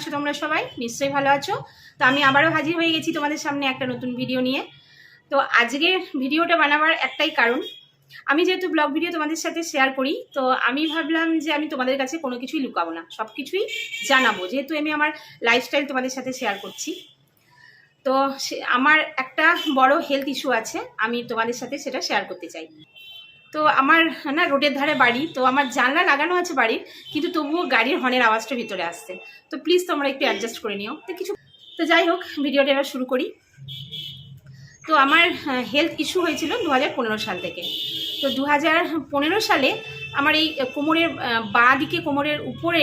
আছো তোমরা সবাই? নিশ্চয়ই ভালো আছো। তো আমি আবারও হাজির হয়ে গেছি তোমাদের সামনে একটা নতুন ভিডিও নিয়ে। তো আজকের ভিডিওটা বানাবার একটাই কারণ, আমি যেহেতু ব্লগ ভিডিও তোমাদের সাথে শেয়ার করি, তো আমি ভাবলাম যে আমি তোমাদের কাছে কোনো কিছুই লুকাবো না, সব কিছুই জানাবো, যেহেতু আমি আমার লাইফস্টাইল তোমাদের সাথে শেয়ার করছি। তো আমার একটা বড় হেলথ ইস্যু আছে, আমি তোমাদের সাথে সেটা শেয়ার করতে চাই। তো আমার না রোডের ধারে বাড়ি, তো আমার জানলা লাগানো আছে বাড়ির, কিন্তু তবুও গাড়ির হর্নের আওয়াজটা ভিতরে আসছে। তো প্লিজ তোমরা একটু অ্যাডজাস্ট করে নিও। তো যাই হোক, ভিডিওটা এবার শুরু করি। তো আমার হেলথ ইস্যু হয়েছিল 2015 সাল থেকে। তো 2015 সালে আমার এই কোমরের বাঁ দিকে, কোমরের উপরে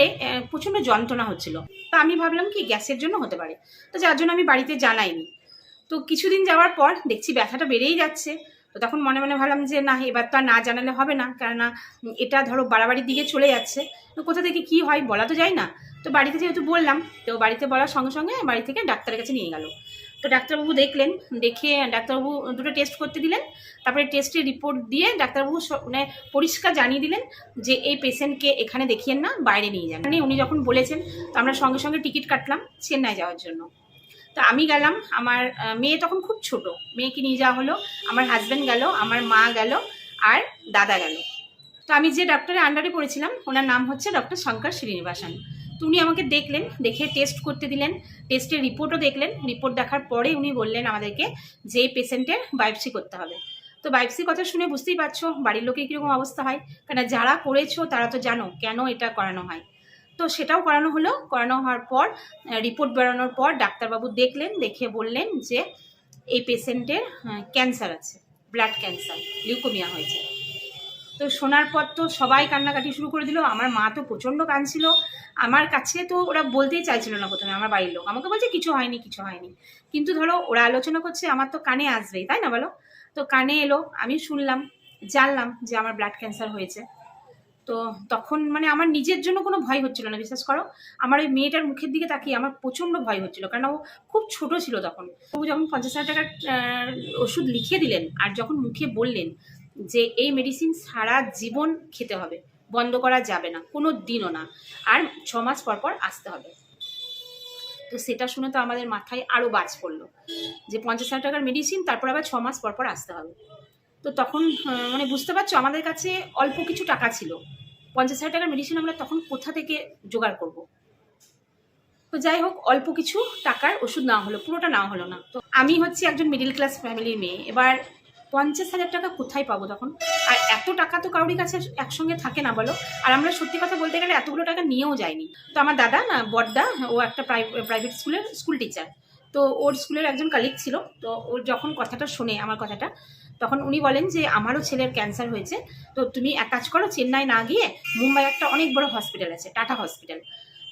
প্রচণ্ড যন্ত্রণা হচ্ছিল। তো আমি ভাবলাম কি গ্যাসের জন্য হতে পারে, তো যার জন্য আমি বাড়িতে জানাইনি। তো কিছুদিন যাওয়ার পর দেখছি ব্যথাটা বেড়েই যাচ্ছে। তো তখন মনে মনে ভাবলাম যে না, এবার তো আর না জানালে হবে না, কেননা এটা ধরো বাড়াবাড়ির দিকে চলে যাচ্ছে। তো কোথা থেকে কি হয় বলা তো যায় না। তো বাড়িতে যেহেতু বললাম, তো বাড়িতে বলার সঙ্গে সঙ্গে বাড়ি থেকে ডাক্তারের কাছে নিয়ে গেল। তো ডাক্তারবাবু দেখলেন, দেখে ডাক্তারবাবু দুটো টেস্ট করতে দিলেন। তারপরে টেস্টের রিপোর্ট দিয়ে ডাক্তারবাবু মানে পরিষ্কার জানিয়ে দিলেন যে এই পেশেন্টকে এখানে দেখিয়েন না, বাইরে নিয়ে যান। মানে উনি যখন বলেছেন, তো আমরা সঙ্গে সঙ্গে টিকিট কাটলাম চেন্নাই যাওয়ার জন্য। তো আমি গেলাম, আমার মেয়ে তখন খুব ছোট, মেয়েকে নিয়ে যাওয়া হলো। আমার হাজব্যান্ড গেল, আমার মা গেল, আর দাদা গেল। তো আমি যে ডক্টরের আন্ডারে পড়েছিলাম, ওনার নাম হচ্ছে ডক্টর শঙ্কর শ্রীনিবাসন। তো উনি আমাকে দেখলেন, দেখে টেস্ট করতে দিলেন, টেস্টের রিপোর্টও দেখলেন। রিপোর্ট দেখার পরে উনি বললেন আমাদেরকে যে পেশেন্টের বায়োপসি করতে হবে। তো বায়োপসির কথা শুনে বুঝতেই পারছো বাড়ির লোকের কীরকম অবস্থা হয়, কেন যারা করেছো তারা তো জানো কেন এটা করানো হয়। তো সেটাও করানো হলো। করানো হওয়ার পর রিপোর্ট বেরোনোর পর ডাক্তারবাবু দেখলেন, দেখে বললেন যে এই পেশেন্টের ক্যান্সার আছে, ব্লাড ক্যান্সার, লিউকোমিয়া হয়েছে। তো শোনার পর তো সবাই কান্নাকাটি শুরু করে দিল। আমার মা তো প্রচণ্ড কাঁদছিল। আমার কাছে তো ওরা বলতেই চাইছিল না প্রথমে, আমার বাড়ির লোক আমাকে বলছে কিছু হয়নি, কিছু হয়নি। কিন্তু ধরো ওরা আলোচনা করছে, আমার তো কানে আসবেই, তাই না বলো? তো কানে এলো, আমি শুনলাম, জানলাম যে আমার ব্লাড ক্যান্সার হয়েছে। তো তখন মানে আমার নিজের জন্য কোনো ভয় হচ্ছিল না, বিশ্বাস করো। আমার ওই মেয়েটার মুখের দিকে তাকিয়ে আমার প্রচণ্ড ভয় হচ্ছিল, কারণ ও খুব ছোট ছিল তখন। ও যখন 50,000 টাকার ওষুধ লিখিয়ে দিলেন, আর যখন মুখে বললেন যে এই মেডিসিন সারা জীবন খেতে হবে, বন্ধ করা যাবে না কোনো দিনও না, আর 6 মাস পর পর আসতে হবে। তো সেটা শুনে তো আমাদের মাথায় আরও বাজ পড়লো যে 50,000 টাকার মেডিসিন, তারপর আবার 6 মাস পর পর আসতে হবে। তো তখন মানে বুঝতে পারছো আমাদের কাছে অল্প কিছু টাকা ছিল, 50,000 টাকার মেডিসিন আমরা তখন কোথা থেকে জোগাড় করব। তো যাই হোক, অল্প কিছু টাকার ওষুধ নেওয়া হলো, পুরোটা নেওয়া হলো না। তো আমি হচ্ছে একজন মিডিল ক্লাস ফ্যামিলির মেয়ে, এবার 50,000 টাকা কোথায় পাবো তখন? আর এত টাকা তো কারোরই কাছে একসঙ্গে থাকে না বলো। আর আমরা সত্যি কথা বলতে গেলে এতগুলো টাকা নিয়েও যাইনি। তো আমার দাদা না, বড়দা, ও একটা প্রাইভেট স্কুলের স্কুল টিচার। তো ওর স্কুলের একজন কালিগ ছিল। তো ওর যখন কথাটা শোনে, আমার কথাটা, তখন উনি বলেন যে আমারও ছেলের ক্যান্সার হয়েছে, তো তুমি এক কাজ করো, চেন্নাই না গিয়ে মুম্বাই একটা অনেক বড় হসপিটাল আছে, টাটা হসপিটাল,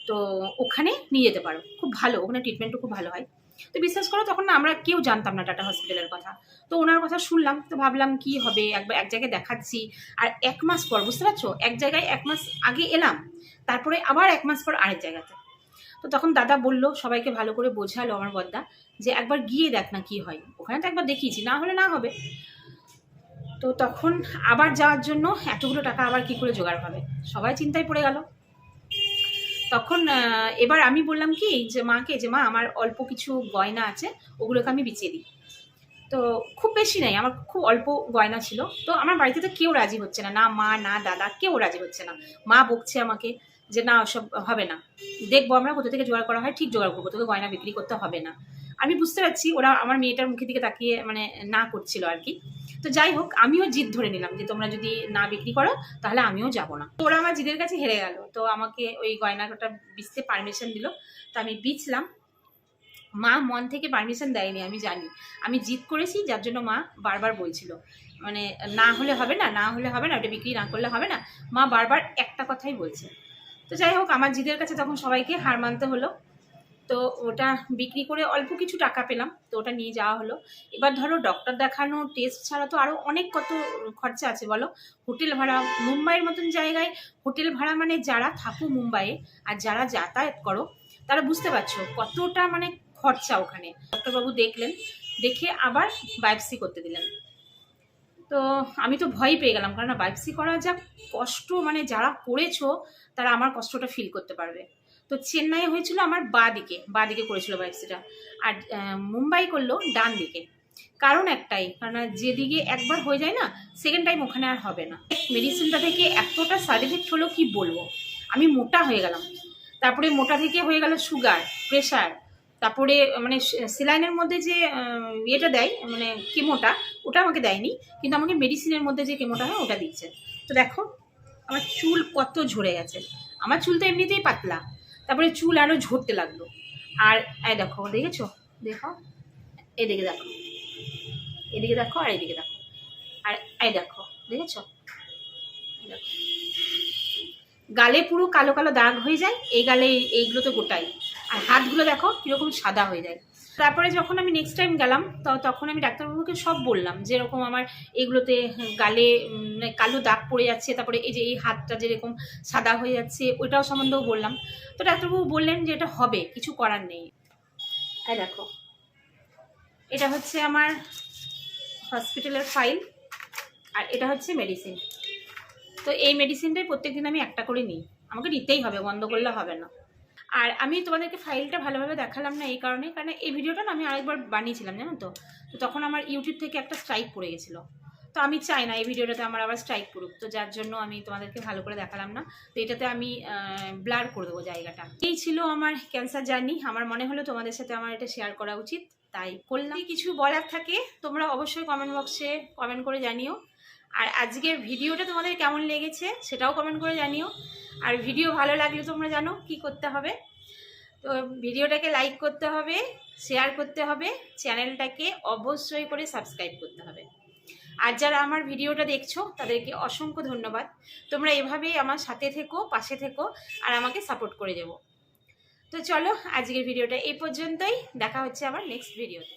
তো ওখানে নিয়ে যেতে পারো, খুব ভালো, ওখানে ট্রিটমেন্টও খুব ভালো হয়। তো বিশ্বাস করো তখন না আমরা কেউ জানতাম না টাটা হসপিটালের কথা। তো ওনার কথা শুনলাম, তো ভাবলাম কি হবে, একবার এক জায়গায় দেখাচ্ছি। আর 1 মাস পর, বুঝতে পারছো, এক জায়গায় 1 মাস আগে এলাম, তারপরে আবার 1 মাস পর আরেক জায়গাতে। তো তখন দাদা বললো, সবাইকে ভালো করে বোঝালো আমার বদ্দা, যে একবার গিয়ে দেখ না কি হয়, ওখানে তো একবার দেখিয়েছি, না হলে না হবে। তো তখন আবার যাওয়ার জন্য এতগুলো টাকা আবার কি করে জোগাড় হবে, সবাই চিন্তায় পড়ে গেল। তখন এবার আমি বললাম কি যে মাকে, যে মা আমার অল্প কিছু গয়না আছে, ওগুলোকে আমি বিচিয়ে দিই। তো খুব বেশি নাই, আমার খুব অল্প গয়না ছিল। তো আমার বাড়িতে তো কেউ রাজি হচ্ছে না, না মা না দাদা, কেউ রাজি হচ্ছে না। মা বকছে আমাকে যে না, ওসব হবে না, দেখবো আমরা কোথা থেকে জোগাড় করা হয়, ঠিক জোগাড় করবো, তোকে গয়না বিক্রি করতে হবে না। আমি বুঝতে পারছি ওরা আমার মেয়েটার মুখের দিকে তাকিয়ে মানে না করছিল আর কি। তো যাই হোক, আমিও জিদ ধরে নিলাম যে তোমরা যদি না বিক্রি করো তাহলে আমিও যাবো না। তো ওরা আমার জিদের কাছে হেরে গেল। তো আমাকে ওই গয়নাটা বিচতে পারমিশন দিল। তো আমি বিচলাম। মা মন থেকে পারমিশন দেয়নি, আমি জানি, আমি জিদ করেছি, যার জন্য মা বারবার বলছিল মানে না হলে হবে না, না হলে হবে না, ওটা বিক্রি না করলে হবে না। মা বারবার একটা কথাই বলছে। তো যাই হোক, আমার জিদের কাছে তখন সবাইকে হার মানতে হলো। তো ওটা বিক্রি করে অল্প কিছু টাকা পেলাম, তো ওটা নিয়ে যাওয়া হলো। এবার ধরো ডক্টর দেখানো, টেস্ট ছাড়া তো আরও অনেক কত খরচা আছে বলো। হোটেল ভাড়া, মুম্বাইয়ের মতন জায়গায় হোটেল ভাড়া, মানে যারা থাকো মুম্বাইয়ে আর যারা যাতায়াত করো তারা বুঝতে পারছো কতটা মানে খরচা ওখানে। ডক্টরবাবু দেখলেন, দেখে আবার বায়োপসি করতে দিলেন। তো আমি তো ভয় পেয়ে গেলাম, কারণ বায়োপসি করা যা কষ্ট, মানে যারা করেছো তারা আমার কষ্টটা ফিল করতে পারবে। তো তো চেন্নাই হয়েছিল আমার বাঁ দিকে করেছিল বায়োপসিটা, আর মুম্বাই করলো ডান দিকে। কারণ একটাই, কারণ যেদিকে একবার হয়ে যায় না, সেকেন্ড টাইম ওখানে আর হবে না। মেডিসিনটা থেকে এতটা সাইড এফেক্ট হলো কি বলবো, আমি মোটা হয়ে গেলাম। তারপরে মোটা থেকে হয়ে গেল সুগার, প্রেশার, তারপরে মানে সেলাইনের মধ্যে যে ইয়েটা দেয় মানে কেমোটা, ওটা আমাকে দেয়নি, কিন্তু আমাকে মেডিসিনের মধ্যে যে কেমোটা হয় ওটা দিচ্ছে। তো দেখো আমার চুল কত ঝরে গেছে। আমার চুল তো এমনিতেই পাতলা, তারপরে চুল আরও ঝরতে লাগলো। আর এই দেখো, দেখেছো, দেখো এদিকে দেখো, এদিকে দেখো, আর এদিকে দেখো, আর এই দেখো, দেখেছো, গালে পুরো কালো কালো দাগ হয়ে যায়, এই গালে এইগুলো তো গোটাই। আর হাতগুলো দেখো কিরকম সাদা হয়ে যায়। তারপরে যখন আমি নেক্সট টাইম গেলাম, তখন আমি ডাক্তারবাবুকে সব বললাম, যেরকম আমার এগুলোতে গালে কালো দাগ পড়ে যাচ্ছে, তারপরে এই যে এই হাতটা যেরকম সাদা হয়ে যাচ্ছে ওইটাও সম্বন্ধেও বললাম। তো ডাক্তারবাবু বললেন যে এটা হবে, কিছু করার নেই। এই দেখো, এটা হচ্ছে আমার হসপিটালের ফাইল, আর এটা হচ্ছে মেডিসিন। তো এই মেডিসিনটাই প্রত্যেকদিন আমি একটা করে নিই, আমাকে নিতেই হবে, বন্ধ করলে হবে না। আর আমি তোমাদেরকে ফাইলটা ভালোভাবে দেখালাম না এই কারণে, কারণ এই ভিডিওটা না আমি আরেকবার বানিয়েছিলাম, জানো তো। তো তখন আমার ইউটিউব থেকে একটা স্ট্রাইক পড়ে গেছিলো, তো আমি চাই না এই ভিডিওটাতে আমার আবার স্ট্রাইক পড়ুক, তো যার জন্য আমি তোমাদেরকে ভালো করে দেখালাম না। তো এটাতে আমি ব্লার করে দেবো জায়গাটা। এই ছিল আমার ক্যান্সার জার্নি। আমার মনে হলো তোমাদের সাথে আমার এটা শেয়ার করা উচিত, তাই করলাম। কিছু বলার থাকে তোমরা অবশ্যই কমেন্ট বক্সে কমেন্ট করে জানিও। আর আজকের ভিডিওটা তোমাদের কেমন লেগেছে সেটাও কমেন্ট করে জানিও। আর ভিডিও ভালো লাগলে তোমরা জানো কি করতে হবে, তো ভিডিওটাকে লাইক করতে হবে, শেয়ার করতে হবে, চ্যানেলটাকে অবশ্যই করে সাবস্ক্রাইব করতে হবে। আর যারা আমার ভিডিওটা দেখছো তাদেরকে অসংখ্য ধন্যবাদ। তোমরা এভাবেই আমার সাথে থেকো, পাশে থেকো, আর আমাকে সাপোর্ট করে দেবো। তো চলো আজকের ভিডিওটা এই পর্যন্তই, দেখা হচ্ছে আবার নেক্সট ভিডিওতে।